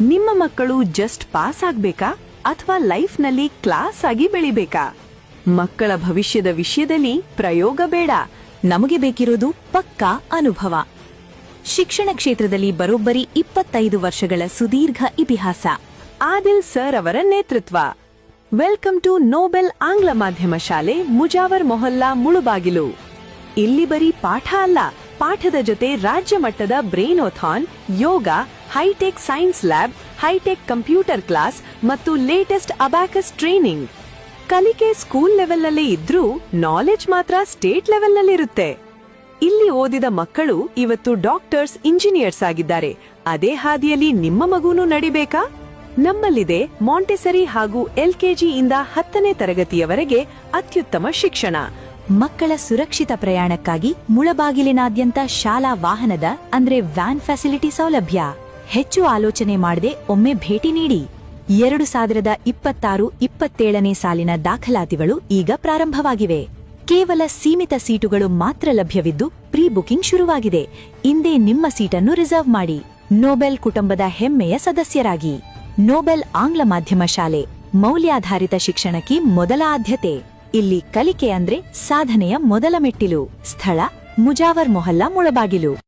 ನಿಮ್ಮ ಮಕ್ಕಳು just pass ಆಗ್ಬೇಕಾ ಅಥವಾ ಲೈಫ್ನಲ್ಲಿ ಕ್ಲಾಸ್ ಆಗಿ ಬೆಳಿಬೇಕಾ? ಮಕ್ಕಳ ಭವಿಷ್ಯದ ವಿಷಯದಲ್ಲಿ ಪ್ರಯೋಗ ಬೇಡ. ನಮಗೆ ಬೇಕಿರೋದು ಪಕ್ಕಾ ಅನುಭವ. ಶಿಕ್ಷಣ ಕ್ಷೇತ್ರದಲ್ಲಿ ಬರೋಬ್ಬರಿ 25 ವರ್ಷಗಳ ಸುದೀರ್ಘ ಇತಿಹಾಸ. ಆದಿಲ್ ಸರ್ ಅವರ ನೇತೃತ್ವ. ವೆಲ್ಕಮ್ ಟು ನೋಬೆಲ್ ಆಂಗ್ಲ ಮಾಧ್ಯಮ ಶಾಲೆ, ಮುಜಾವರ್ ಮೊಹಲ್ಲಾ, ಮುಳುಬಾಗಿಲು. ಇಲ್ಲಿ ಬರೀ ಪಾಠ ಅಲ್ಲ, ಪಾಠದ ಜೊತೆ ರಾಜ್ಯ ಮಟ್ಟದ brainathon, yoga, hitech science lab, hitech computer class ಮತ್ತು ಲೇಟೆಸ್ಟ್ ಅಬ್ಯಾಕಸ್ ಟ್ರೈನಿಂಗ್. ಕಲಿಕೆ ಸ್ಕೂಲ್ ಲೆವೆಲ್ನಲ್ಲೇ ಇದ್ರೂ ನಾಲೆಜ್ ಮಾತ್ರ ಸ್ಟೇಟ್ ಲೆವೆಲ್ನಲ್ಲಿರುತ್ತೆ. ಇಲ್ಲಿ ಓದಿದ ಮಕ್ಕಳು ಇವತ್ತು ಡಾಕ್ಟರ್ಸ್, ಇಂಜಿನಿಯರ್ಸ್ ಆಗಿದ್ದಾರೆ. ಅದೇ ಹಾದಿಯಲ್ಲಿ ನಿಮ್ಮ ಮಗುನೂ ನಡಿಬೇಕಾ? ನಮ್ಮಲ್ಲಿದೆ ಮಾಂಟೆಸರಿ ಹಾಗೂ LKG ಇಂದ 10ನೇ ತರಗತಿಯವರೆಗೆ ಅತ್ಯುತ್ತಮ ಶಿಕ್ಷಣ. ಮಕ್ಕಳ ಸುರಕ್ಷಿತ ಪ್ರಯಾಣಕ್ಕಾಗಿ ಮುಳಬಾಗಿಲಿನಾದ್ಯಂತ ಶಾಲಾ ವಾಹನದ ಅಂದ್ರೆ ವ್ಯಾನ್ ಫೆಸಿಲಿಟಿ ಸೌಲಭ್ಯ. ಹೆಚ್ಚು ಆಲೋಚನೆ ಮಾಡದೆ ಒಮ್ಮೆ ಭೇಟಿ ನೀಡಿ. 2026-27ನೇ ಸಾಲಿನ ದಾಖಲಾತಿಗಳು ಈಗ ಪ್ರಾರಂಭವಾಗಿವೆ. ಕೇವಲ ಸೀಮಿತ ಸೀಟುಗಳು ಮಾತ್ರ ಲಭ್ಯವಿದ್ದು ಪ್ರೀ ಬುಕಿಂಗ್ ಶುರುವಾಗಿದೆ. ಇಂದೇ ನಿಮ್ಮ ಸೀಟನ್ನು ರಿಸರ್ವ್ ಮಾಡಿ. ನೋಬೆಲ್ ಕುಟುಂಬದ ಹೆಮ್ಮೆಯ ಸದಸ್ಯರಾಗಿ. ನೋಬೆಲ್ ಆಂಗ್ಲ ಮಾಧ್ಯಮ ಶಾಲೆ, ಮೌಲ್ಯಾಧಾರಿತ ಶಿಕ್ಷಣಕ್ಕೆ ಮೊದಲ ಆದ್ಯತೆ. ಇಲ್ಲಿ ಕಲಿಕೆ ಅಂದ್ರೆ ಸಾಧನೆಯ ಮೊದಲ ಮೆಟ್ಟಿಲು. ಸ್ಥಳ: ಮುಜಾವರ್ ಮೊಹಲ್ಲಾ, ಮುಳಬಾಗಿಲು.